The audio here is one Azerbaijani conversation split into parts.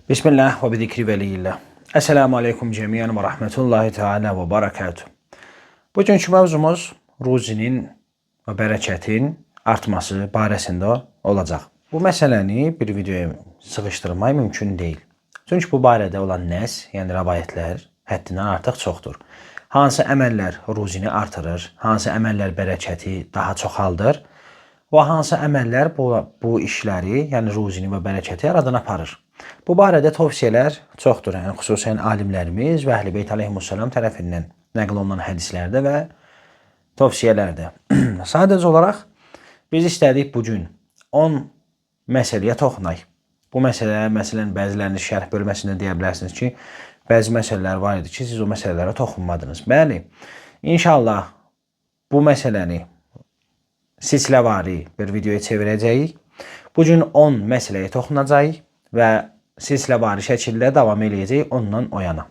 Bismillah ve bizikri veliyillah. Esselamu aleyküm cemiyen ve rahmetullahi teala ve barakatuh. Bugünkü mövzumuz ruzinin və bərəkətin artması barəsində olacaq. Bu məsələni bir videoya sıxışdırmaq mümkün deyil. Çünki bu barədə olan nəs, yəni rəvayətlər həddindən artıq çoxdur. Hansı əməllər ruzini artırır, hansı əməllər bərəkəti daha çoxaldır və hansı əməllər bu işləri, yəni ruzini və bərəkəti aradan aparır. Bu barədə tövsiyələr çoxdur. Yəni xüsusən alimlərimiz və Əhl-i Beyt əleyhissalam tərəfindən nəql olunan hədislərdə və tövsiyələrdə. Sadəcə olaraq biz istədik bu gün 10 məsələyə toxunaq. Bu məsələn bəziləriniz şərh bölməsində deyə bilərsiniz ki, bəzi məsələlər var idi ki, siz o məsələlərə toxunmadınız. Bəli, inşallah bu məsələni silsiləvari bir videoya çevirəcəyik. Bu gün 10 məsələyə toxunacağıq və silsiləvari şəkildə davam eləyəcək ondan o yana.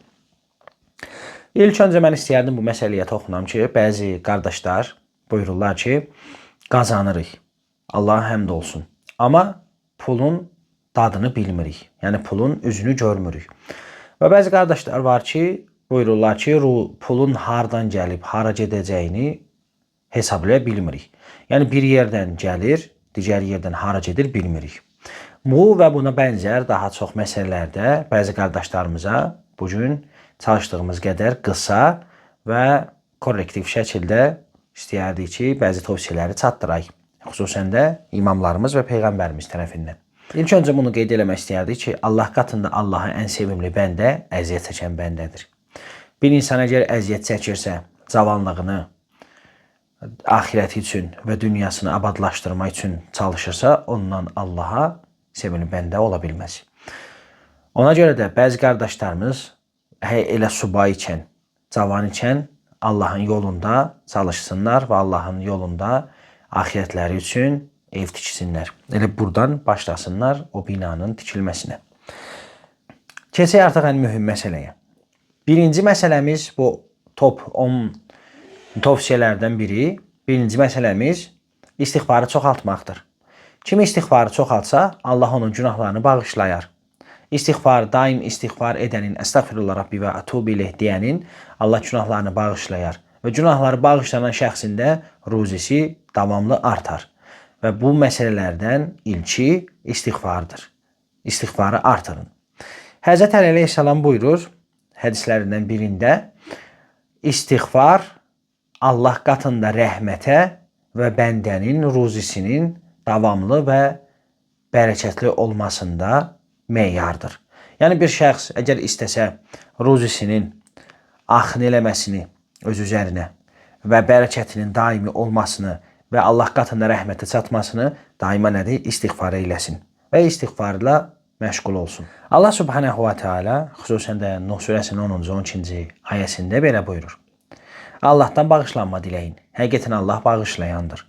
İlk öncə mən istəyərdim bu məsələyə toxunam ki, bəzi qardaşlar buyururlar ki, qazanırıq. Allaha həmd olsun. Amma pulun dadını bilmirik. Yəni pulun üzünü görmürük. Və bəzi qardaşlar var ki, buyururlar ki, pulun hardan gəlib, hara gedəcəyini hesablaya bilmirik. Yəni bir yerdən gəlir, digər yerdən hara gedir bilmirik. Bu və buna bənzər daha çox məsələlərdə bəzi qardaşlarımıza bugün çalışdığımız qədər qısa və korrektiv şəkildə istəyərdik ki, bəzi tövsiyələri çatdıraq. Xüsusən də imamlarımız və Peyğəmbərimiz tərəfindən. İlk öncə bunu qeyd eləmək istəyərdik ki, Allah qatında Allaha ən sevimli bəndə əziyyət çəkən bəndədir. Bir insan əgər əziyyət çəkirsə, cavanlığını axirəti üçün və dünyasını abadlaşdırmaq üçün çalışırsa, ondan Allaha sevimli bəndə ola bilməz. Ona görə də bəzi qardaşlarımız elə subay ikən, cavan ikən Allahın yolunda çalışsınlar və Allahın yolunda axirətləri üçün ev tiksinlər. Elə buradan başlasınlar o binanın tikilməsinə. Keçək artıq ən mühüm məsələyə. Birinci məsələmiz bu top 10 tövsiyələrdən biri. Birinci məsələmiz istiğfarı çoxaltmaqdır. Kim istiğfarı çoxaltsa, Allah onun günahlarını bağışlayar. Daim istiğfar edənin, əstəğfirullah Rabbi və ətub ileyh deyənin Allah günahlarını bağışlayar. Və günahları bağışlanan şəxsin də ruzisi davamlı artar. Və bu məsələlərdən ilki istiğfardır. İstiğfarı artırın. Həzrət Əli əleyhissalam buyurur, hədislərindən birində, istiğfar Allah qatında rəhmətə və bəndənin ruzisinin davamlı və bərəkətli olmasında meyardır. Yəni bir şəxs əgər istəsə ruzisinin axını eləməsini öz üzərinə və bərəkətinin daimi olmasını və Allah qatında rəhmətə çatmasını daima nədir? İstiğfar eyləsin və istiğfarla məşğul olsun. Allah subhanahu wa ta'ala xüsusən də Nuh surəsinin 10-cu 12-ci ayəsində belə buyurur. Allahdan bağışlanma diləyin. Həqiqətən Allah bağışlayandır.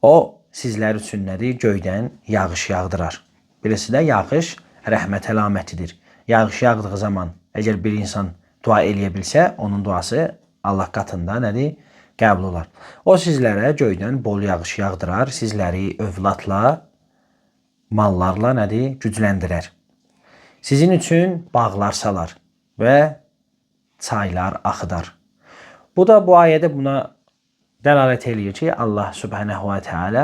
O sizlər üçün nədir? Göydən yağış yağdırar. Birisi də yağış rəhmət əlamətidir. Yağış yağdığı zaman əgər bir insan dua eləyə bilsə, onun duası Allah qatında nədir? Qəbul olar. O sizlərə göydən bol yağış yağdırar, sizləri övladla, mallarla nədir? Gücləndirər. Sizin üçün bağlar salar və çaylar axıdar. Bu da bu ayədə buna dəlalət eləyir ki, Allah subhanahu wa ta'ala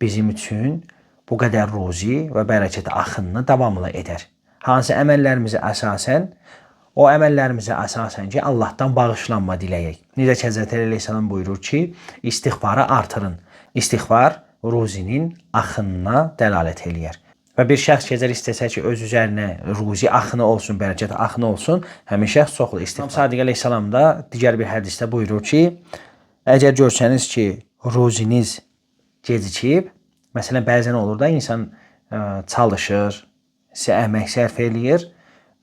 bizim üçün bu qədər ruzi və bərəkət axınını davamlı edər. Hansı əməllərimizə əsasən? O əməllərimizə əsasən ki, Allahdan bağışlanma diləyək. Necə ki, Həzrət Əli əleyhissalam buyurur ki, istiğfarı artırın. İstiğfar ruzinin axınına dəlalət eləyər. Və bir şəxs gəzər istəsə ki, öz üzərinə ruzi axını olsun, bərəkət axını olsun, həmin şəxs çoxlu istiğfar. Sadiq əleyhissalam da digər bir hədisdə buyurur ki, əgər görsəniz ki, ruziniz gecikib, məsələn, bəzən olur da insan çalışır, əmək sərf eləyir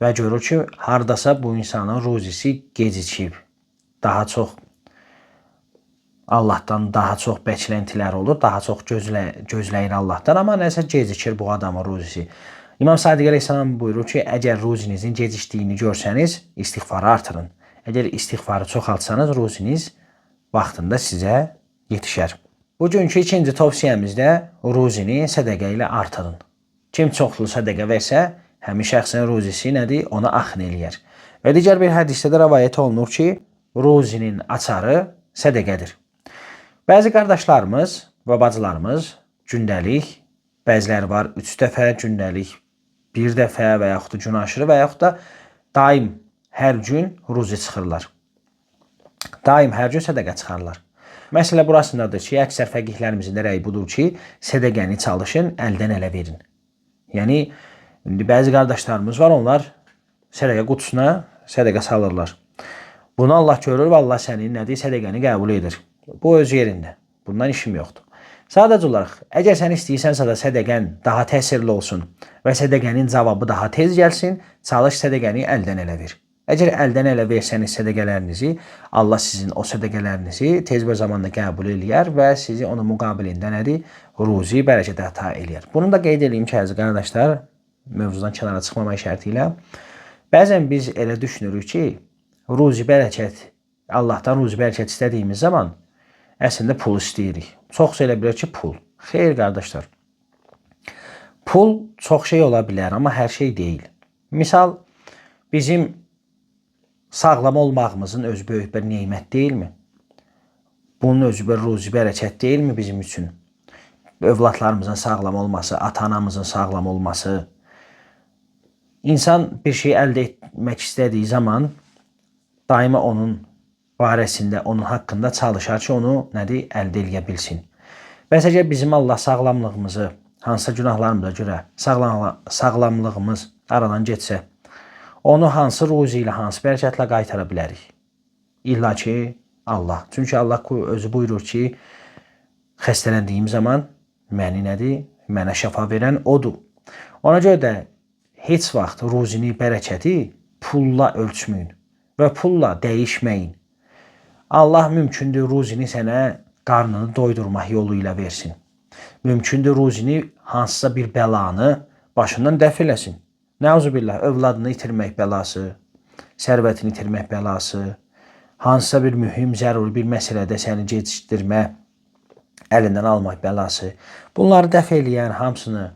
və görür ki, hardasa bu insanın ruzisi gecikib. Daha çox Allahdan daha çox bəkləntilər olur, daha çox gözləyir Allahdan, amma nəsə gecikir bu adamın ruzisi. İmam Sadiq əleyhissalam buyurur ki, əgər ruzinizin gecikdiyini görsəniz, istiğfarı artırın. Əgər istiğfarı çoxaltsanız, ruziniz vaxtında sizə yetişər. Bugünkü ikinci tövsiyəmizdə ruzini sədəqə ilə artırın. Kim çoxlu sədəqə versə, həmin şəxsin ruzisi nədir? Ona axın eləyər. Və digər bir hədisdə də rəvayət olunur ki, ruzinin açarı sədəqədir. Bəzi qardaşlarımız və bacılarımız gündəlik, bəziləri var 3 dəfə gündəlik, 1 dəfə və yaxud da gün aşırı və yaxud da daim hər gün ruzi çıxırlar. Daim hər gün sədəqə çıxarlar. Məsələ burasındadır ki, əksər fəqihlərimizin də rəyi budur ki, sədəqəni çalışın, əldən ələ verin. Yəni, bəzi qardaşlarımız var, onlar sədəqə qutusuna sədəqə salırlar. Bunu Allah görür və Allah sənin nədir? Sədəqəni qəbul edir. Bu öz yerində. Bundan işim yoxdur. Sadəcə olaraq, əgər sən istəyirsənsə də sədəqən daha təsirli olsun və sədəqənin cavabı daha tez gəlsin, çalış sədəqəni əldən ələ ver. Əgər əldən ələ versəniz sədəqələrinizi, Allah sizin o sədəqələrinizi tez bir zamanda qəbul eləyər və sizi onun müqabilində nədir? Ruzi, bərəkət əta eləyər. Bunu da qeyd edeyim ki, əziz qardaşlar, mövzudan kənara çıxmamaq şərti ilə, bəzən biz elə düşünürük ki, ruzi, bərəkət, Allahdan ruzi, bərəkət istədiyimiz zaman əslində pul istəyirik. Çox elə bilər ki, pul. Xeyr, qardaşlar. Pul çox şey ola bilər, amma hər şey deyil. Misal, bizim sağlam olmağımızın özü böyük bir nemət deyilmi? Bunun özü bir ruzi, bərəkət deyilmi bizim üçün? Övladlarımızın sağlam olması, ata-anamızın sağlam olması. İnsan bir şey əldə etmək istədiyi zaman daima onun barəsində, onun haqqında çalışar ki, onu nədir? Əldə eləyə bilsin. Bəs əgər bizim Allah sağlamlığımızı, hansısa günahlarımıza görə sağlamlığımız aradan getsə, onu hansı ruzi ilə, hansı bərəkətlə qaytara bilərik? İlla ki, Allah. Çünki Allah özü buyurur ki, xəstələndiyim zaman məni nədir? Mənə şəfa verən odur. Ona görə də heç vaxt ruzini, bərəkəti pulla ölçməyin və pulla dəyişməyin. Allah mümkündür ruzini sənə qarnını doydurmaq yolu ilə versin. Mümkündür ruzini hansısa bir bəlanı başından dəf eləsin. Nəuzubillah, övladını itirmək bəlası, sərvətini itirmək bəlası, hansısa bir mühüm, zəruri bir məsələdə səni gecikdirmə, əlindən almaq bəlası. Bunları dəf eləyən, hamısını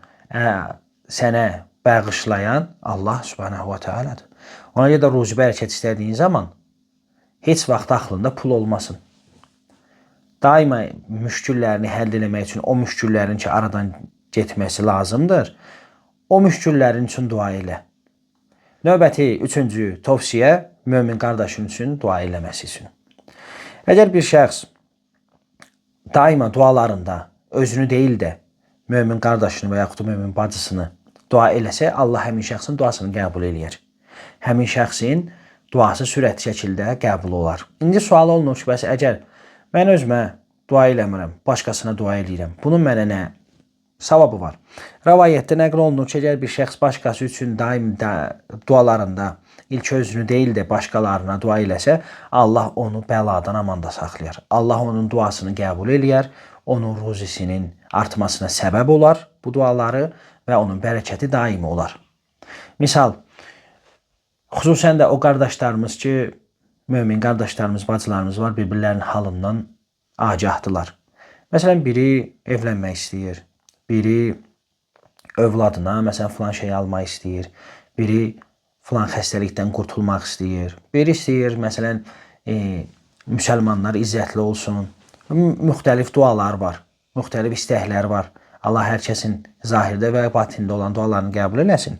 sənə bağışlayan Allah subhanahu wa ta'aladır. Ona görə də ruzi, bərəkət istədiyin zaman heç vaxt axlında pul olmasın. Daima müşküllərini həll etmək üçün o müşküllərin ki, aradan getməsi lazımdır. O müşküllərin üçün dua elə. Növbəti, üçüncü tövsiyə mömin qardaşın üçün dua eləməsi üçün. Əgər bir şəxs daima dualarında özünü deyil də mömin qardaşını və yaxud da mömin bacısını dua eləsə, Allah həmin şəxsin duasını qəbul eləyər. Həmin şəxsin duası sürətli şəkildə qəbul olar. İndi sual olunur ki, bəs əgər mən özümə dua eləmirəm, başqasına dua eləyirəm, bunun mənə nə savabı var? Rəvayətdə nəql olunur ki, əgər bir şəxs başqası üçün daim dualarında ilk özünü deyil də başqalarına dua eləsə, Allah onu bəladan amanda saxlayar. Allah onun duasını qəbul eləyər, onun ruzisinin artmasına səbəb olar bu duaları və onun bərəkəti daimi olar. Misal, xüsusən də o qardaşlarımız ki, mömin qardaşlarımız, bacılarımız var, bir-birlərinin halından agahdılar. Məsələn, biri evlənmək istəyir, biri övladına, məsələn, filan şey almaq istəyir, biri filan xəstəlikdən qurtulmaq istəyir, biri istəyir, məsələn, müsəlmanlar izzətli olsun. Müxtəlif dualar var, müxtəlif istəklər var. Allah hər kəsin zahirdə və batində olan dualarını qəbul eləsin.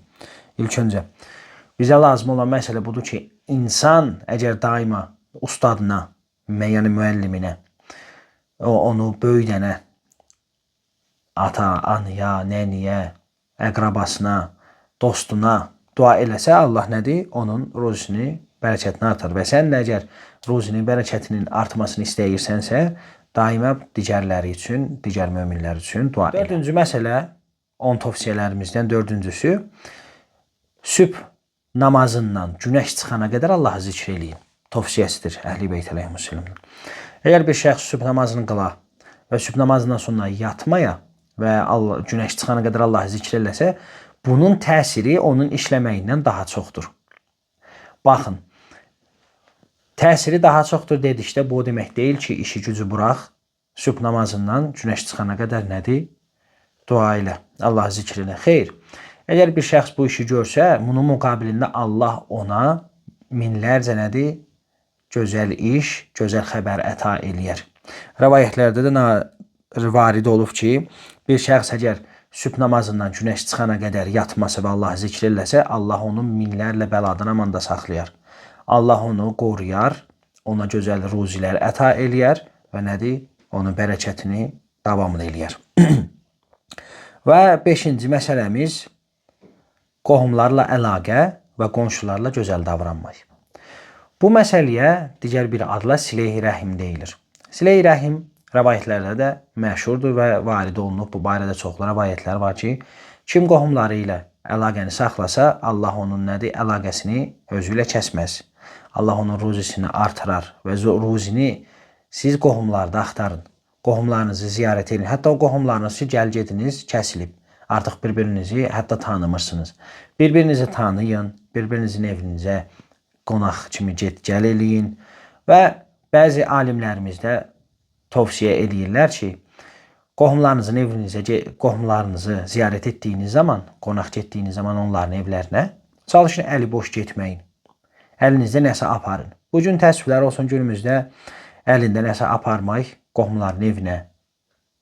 İlk öncə, bizə lazım olan məsələ budur ki, insan əgər daima ustadına, yəni müəlliminə, onu böyüdənə, ata, anıya, nəniyə, əqrabasına, dostuna dua eləsə, Allah nədir? Onun ruzisini, bərəkətini artır. Və sən də əgər ruzinin, bərəkətinin artmasını istəyirsənsə, daima digərləri üçün, digər möminlər üçün dua elə. Dördüncü məsələ, 10 tövsiyələrimizdən dördüncüsü, sübh namazından günəş çıxana qədər Allahı zikr eləyin. Tövsiyəsidir Əhl-i Beyt əleyhissalam. Əgər bir şəxs sübh namazını qıla və sübh namazından sonra yatmaya və günəş çıxana qədər Allahı zikr eləsə, bunun təsiri onun işləməyindən daha çoxdur. Baxın, təsiri daha çoxdur dedikdə bu demək deyil ki, işi gücü burax, sübh namazından günəş çıxana qədər nədir? Dua ilə, Allahı zikr elə. Xeyr, Əgər bir şəxs bu işi görsə, bunun müqabilində Allah ona minlərcə nədir? Gözəl iş, gözəl xəbər əta eləyər. Rəvayətlərdə də varid olub ki, bir şəxs əgər sübh namazından günəş çıxana qədər yatmasa və Allah zikr eləsə, Allah onu minlərlə bəladan amanda saxlayar. Allah onu qoruyar, ona gözəl ruzilər əta eləyər və nədir? Onun bərəkətini davamlı eləyər. Və 5-ci məsələmiz qohumlarla əlaqə və qonşularla gözəl davranmaq. Bu məsələyə digər bir adla silə-i rəhim deyilir. Silə-i rəhim rəvayətlərdə də məşhurdur və varid olunub. Bu barədə çoxlu rəvayətlər var ki, kim qohumları ilə əlaqəni saxlasa, Allah onun nədir? Əlaqəsini özü ilə kəsməz. Allah onun ruzisini artırar və ruzini siz qohumlarda axtarın. Qohumlarınızı ziyarət edin. Hətta o qohumlarınız ki, gəl gediniz kəsilib. Artıq bir-birinizi hətta tanımırsınız. Bir-birinizi tanıyın, bir-birinizin evinizə qonaq kimi gəl eləyin. Və bəzi alimlərimiz də tövsiyə edirlər ki, qohumlarınızı ziyarət etdiyiniz zaman, qonaq getdiyiniz zaman onların evlərinə çalışın əli boş getməyin. Əlinizdə nəsə aparın. Bu gün təəssüflər olsun günümüzdə əlində nəsə aparmaq, qohumların evinə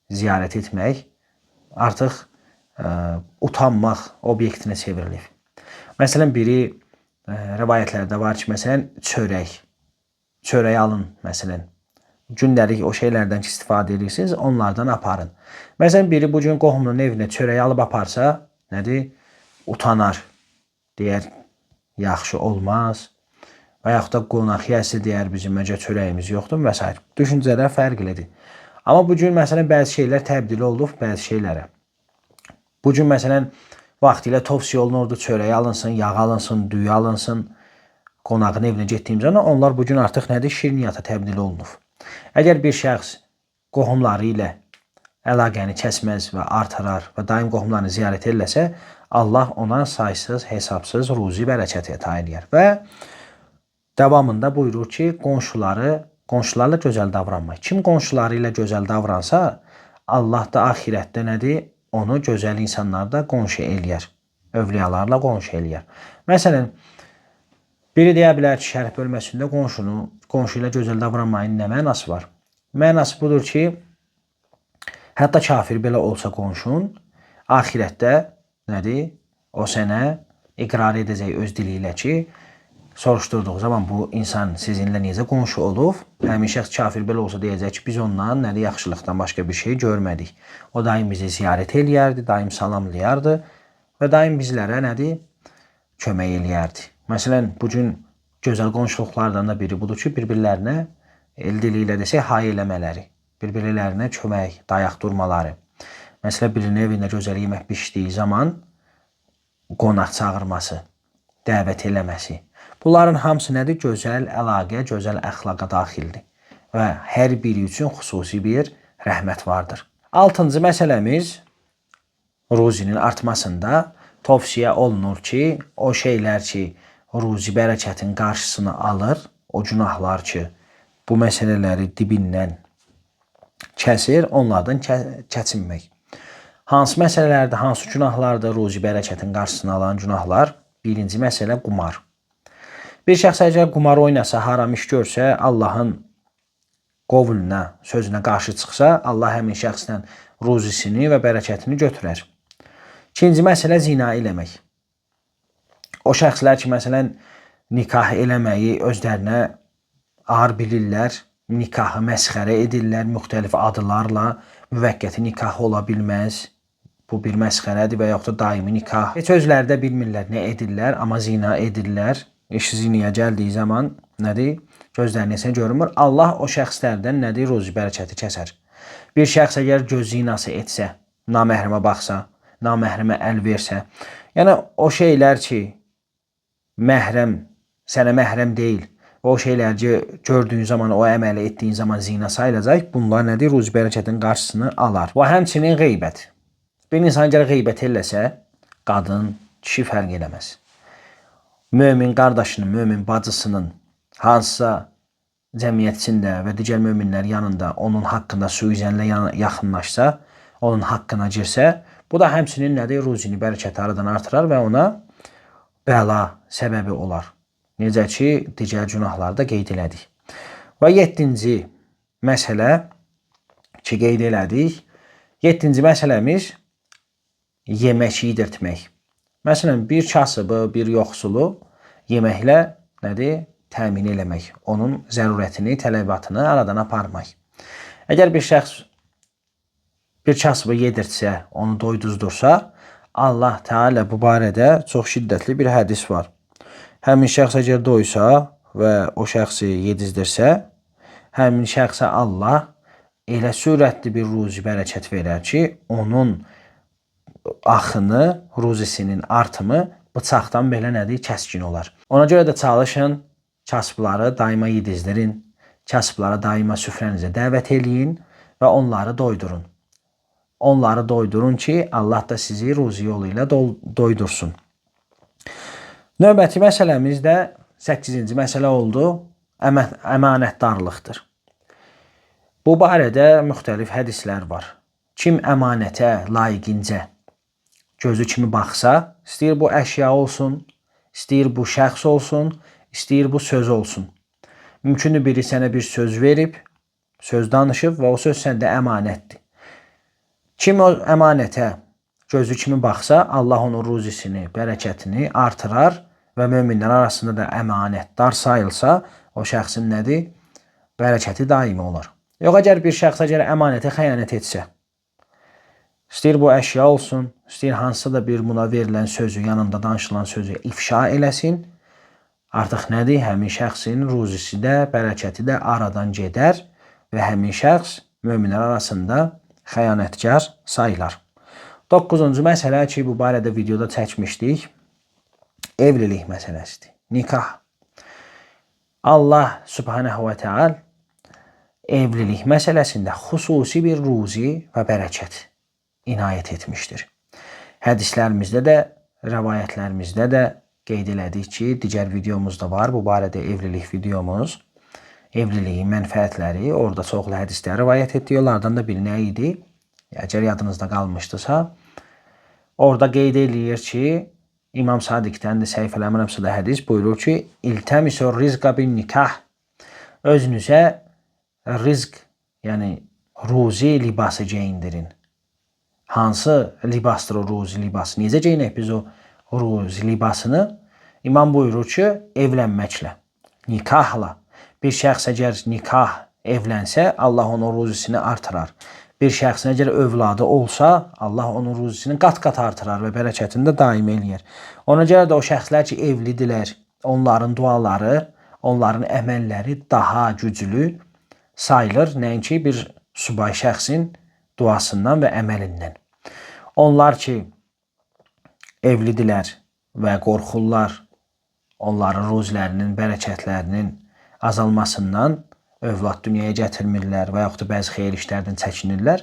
ziyarət etmək artıq utanmaq obyektinə çevrilib. Məsələn, biri rəvayətlərdə var ki, məsələn, çörək alın, məsələn. Gündəlik o şeylərdən ki, istifadə edirsiniz, onlardan aparın. Məsələn, biri bu gün qohumunun evinə çörək alıb aparsa, nədir? Utanar. Deyər, yaxşı olmaz. Və yaxud da qonaq yəsi deyər, bizim məcə çörəyimiz yoxdur və s. Düşüncələr fərqlidir. Amma bu gün, məsələn, bəzi şeylər təbdil olub bəzi şeylərə. Bu gün, məsələn, vaxtilə tövsiyə olunurdu, çörək alınsın, yağ alınsın, düyü alınsın. Qonağın evinə getdiyim zaman onlar bu gün artıq nədir? Şirniyyata təbdil olunub. Əgər bir şəxs qohumları ilə əlaqəni kəsməz və artırar və daim qohumlarını ziyarət eləsə, Allah ona saysız, hesabsız ruzi bərəkət əta eləyər. Və davamında buyurur ki, qonşularla gözəl davranmaq. Kim qonşuları ilə gözəl davransa, Allah da axirətdə nədir? Onu gözəl insanlarla qonşu eləyər. Övliyalarla qonşu eləyər. Məsələn, biri deyə bilər ki, şərh bölməsində qonşu ilə gözəl davranmayın nə mənası var? Mənası budur ki, hətta kafir belə olsa qonşun, axirətdə nədir? O sənə iqrar edəcək öz dili ilə ki, soruşturduğu zaman bu insan sizinlə necə qonşu olub? Həmin şəxs kafir belə olsa deyəcək ki, biz ondan nədir? Yaxşılıqdan başqa bir şey görmədik. O daim bizi ziyarət eləyərdi, daim salamlayardı və daim bizlərə nədir? Kömək eləyərdi. Məsələn, bu gün gözəl qonşuluqlardan da biri budur ki, bir-birlərinə el dili ilə desək, hay eləmələri, bir-birlərinə kömək, dayaq durmaları. Məsələn, birinin evində gözəl yemək bişdiyi zaman qonaq çağırması, dəvət eləməsi. Bunların hamısı nədir? Gözəl əlaqə, gözəl əxlaqa daxildir. Və hər biri üçün xüsusi bir rəhmət vardır. 6-cı məsələmiz ruzinin artmasında tövsiyə olunur ki, o şeylər ki, ruzi bərəkətin qarşısını alır, o günahlar ki, bu məsələləri dibindən kəsir, onlardan kəsinmək. Hansı məsələlərdə, hansı günahlarda ruzi bərəkətin qarşısını alan günahlar? Birinci məsələ qumar. Bir şəxs əgər qumar oynasa, haram iş görsə, Allahın qovluna, sözünə qarşı çıxsa, Allah həmin şəxsdən ruzisini və bərəkətini götürər. İkinci məsələ zina eləmək. O şəxslər ki, məsələn, nikah eləməyi özlərinə ağır bilirlər, nikahı məsxərə edirlər, müxtəlif adlarla, müvəqqəti nikah ola bilməz. Bu bir məsxərədir və yaxud da daimi nikah. Heç özləri də bilmirlər nə edirlər, amma zina edirlər. İş zinaya gəldiyi zaman nədir? Gözlərinin isə görünmür. Allah o şəxslərdən nədir? Ruzi bərəkəti kəsər. Bir şəxs əgər göz zinası etsə, naməhrəmə baxsa, naməhrəmə əl versə, yəni o şeylər ki, məhrəm, sənə məhrəm deyil, o şeylər ki, gördüyün zaman, o əməli etdiyin zaman zina sayılacaq, bunlar nədir? Ruzi bərəkətin qarşısını alar. Və həmçinin qeybət. Bir insan əgər qeybət eləsə, qadın, kişi fərq eləməz. Mömin qardaşının, mömin bacısının hansısa cəmiyyət içində və digər möminlər yanında onun haqqında suizənlə yaxınlaşsa, onun haqqına girsə, Bu da həmçinin nədir? Ruzini, bərəkəti aradan artırar və ona bəla səbəbi olar. Necə ki, digər günahlarda qeyd elədik. Və 7-ci məsələ ki, qeyd elədik. 7-ci məsələmiz yemək yedirtmək. Məsələn, bir kasıbı, bir yoxsulu yeməklə nədir? Təmin eləmək. Onun zərurətini, tələbatını aradan aparmaq. Əgər bir şəxs bir kasıbı yedirtsə, onu doyduzdursa, Allah Teala bu barədə çox şiddətli bir hədis var. Həmin şəxs əgər doysa və o şəxsi yedizdirsə, həmin şəxsə Allah elə sürətli bir ruzi bərəkət verər ki, onun axını, ruzisinin artımı bıçaqdan belə nədir? Kəskin olar. Ona görə də çalışın, kasıbları daima yedizdirin, kasıblara daima süfrənizə dəvət eləyin və onları doydurun. Onları doydurun ki, Allah da sizi ruzi yolu ilə doydursun. Növbəti məsələmiz də 8-ci məsələ oldu, əmanətdarlıqdır. Bu barədə müxtəlif hədislər var. Kim əmanətə layiqincə gözü kimi baxsa, istəyir bu əşya olsun, istəyir bu şəxs olsun, istəyir bu söz olsun. Mümkündür biri sənə bir söz verib, söz danışıb və o söz səndə əmanətdir. Kim o əmanətə gözü kimi baxsa, Allah onun ruzisini, bərəkətini artırar və möminlər arasında da əmanətdar sayılsa, o şəxsin nədir? Bərəkəti daimi olur. Yox, əgər bir şəxs əmanətə xəyanət etsə, istəyir bu əşya olsun, istəyir hansısa da bir buna verilən sözü, yanında danışılan sözü ifşa eləsin, artıq nədir? Həmin şəxsin ruzisi də, bərəkəti də aradan gedər və həmin şəxs möminlər arasında xəyanətkar sayılar. 9-cu məsələ ki, bu barədə videoda çəkmişdik, evlilik məsələsidir. Nikah. Allah subhanahu və teala evlilik məsələsində xüsusi bir ruzi və bərəkət inayət etmişdir. Hədislərimizdə də, rəvayətlərimizdə də qeyd elədik ki, digər videomuz da var, bu barədə evlilik videomuz. Evliliyin mənfəətləri, orada çoxlu hədislər rivayət etdik, onlardan da biri nə idi? Əgər yadınızda qalmışdısa, orada qeyd eləyir ki, İmam Sadiqdən də səhif eləmirəmsə də hədis buyurur ki, İltəmisur rizqa bin nikah, özünüzə rizq, yəni ruzi libası geyindirin. Hansı libasdır o ruzi libası? Necə geyinək biz o ruzi libasını? İmam buyurur ki, evlənməklə, nikahla. Bir şəxs əgər nikah evlənsə, Allah onun ruzisini artırar. Bir şəxsin əgər övladı olsa, Allah onun ruzisini qat-qat artırar və bərəkətini də daim eləyər. Ona görə də o şəxslər ki, evlidirlər, onların duaları, onların əməlləri daha güclü sayılır, nəinki bir subay şəxsin duasından və əməlindən. Onlar ki, evlidirlər və qorxurlar onların ruzilərinin, bərəkətlərinin azalmasından, övlad dünyaya gətirmirlər və yaxud da bəzi xeyir işlərdən çəkinirlər.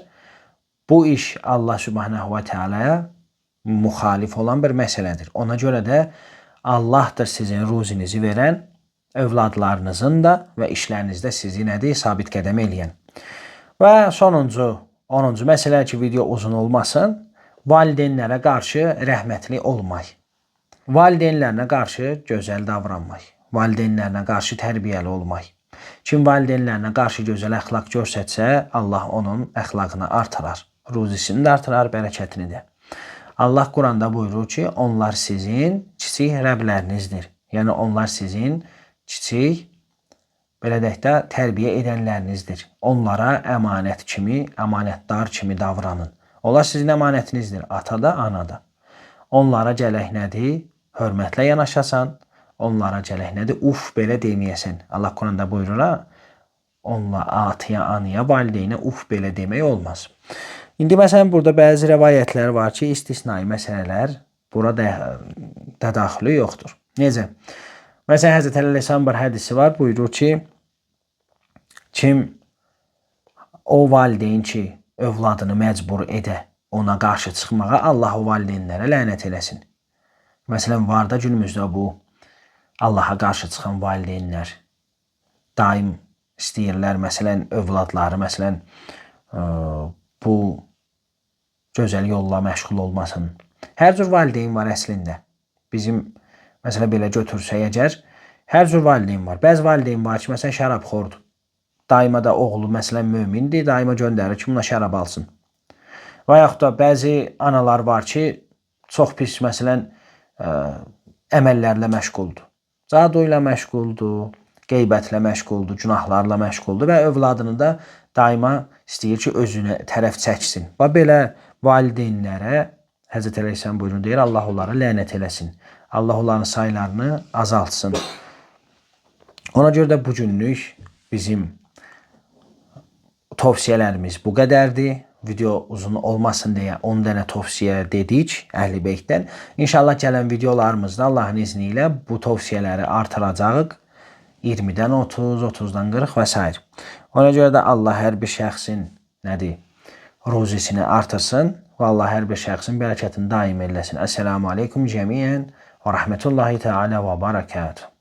Bu iş Allah subhanahu və teala'ya müxalif olan bir məsələdir. Ona görə də Allahdır sizin ruzinizi verən, övladlarınızın da və işlərinizdə sizi nədir? Sabit qədəm eləyən. Və sonuncu, 10-cu məsələ ki, video uzun olmasın, valideynlərə qarşı rəhmətli olmaq. Valideynlərinə qarşı gözəl davranmaq. Valideynlərinə qarşı tərbiyəli olmaq. Kim valideynlərinə qarşı gözəl əxlaq görsətsə, Allah onun əxlaqını artırar. Ruzisini də artırar, bərəkətini də. Allah Quranda buyurur ki, onlar sizin kiçik Rəblərinizdir. Yəni, onlar sizin kiçik, belə deyək də, tərbiyə edənlərinizdir. Onlara əmanət kimi, əmanətdar kimi davranın. Onlar sizin əmanətinizdir, ata da, ana da. Onlara gələk nədir? Hörmətlə yanaşasan, onlara gələk nədir? Uf, belə deməyəsən. Allah Quranda buyurur, ataya, anaya, valideynə uf, belə demək olmaz. İndi məsələn, burada bəzi rəvayətlər var ki, istisnai məsələlər burada tədaxülü yoxdur. Necə? Məsələn, Həzrət Əli Əleyhisselam bir hədisi var, buyurur ki, kim o valideyn ki, övladını məcbur edə, ona qarşı çıxmağa, Allah o valideynlərə lənət eləsin. Məsələn, var da günümüzdə bu, Allaha qarşı çıxan valideynlər daim istəyirlər, məsələn, övladları, məsələn, bu gözəl yolla məşğul olmasın. Hər cür valideyn var əslində. Bizim məsələn belə götürsək əgər, hər cür valideyn var. Bəzi valideyn var ki, məsələn şərabxordur. Daima da oğlu məsələn mömindir, daima göndərir ki, buna şərab alsın. Və yaxud da bəzi analar var ki, çox pis məsələn əməllərlə məşğuldur. Cadu ilə məşğuldur, qeybətlə məşğuldur, günahlarla məşğuldur və övladını da daima istəyir ki, özünə tərəf çəksin. Və belə valideynlərə Həzrət Əleyhisselam buyurun deyir, Allah onlara lənət eləsin. Allah onların saylarını azaltsın. Ona görə də bugünlük bizim tövsiyələrimiz bu qədərdir. Video uzun olmasın deyə 10 dənə tövsiyə dedik Əhl-i Beytdən. İnşallah gələn videolarımızda Allahın izni ilə bu tövsiyələri artıracağıq. 20-dən 30, 30-dan 40 və s. Ona görə də Allah hər bir şəxsin ruzisini artırsın və Allah hər bir şəxsin bərəkətini daim eləsin. Esselamu aleykum cəmiyyən və rəhmətullahi teala və barakatuhu.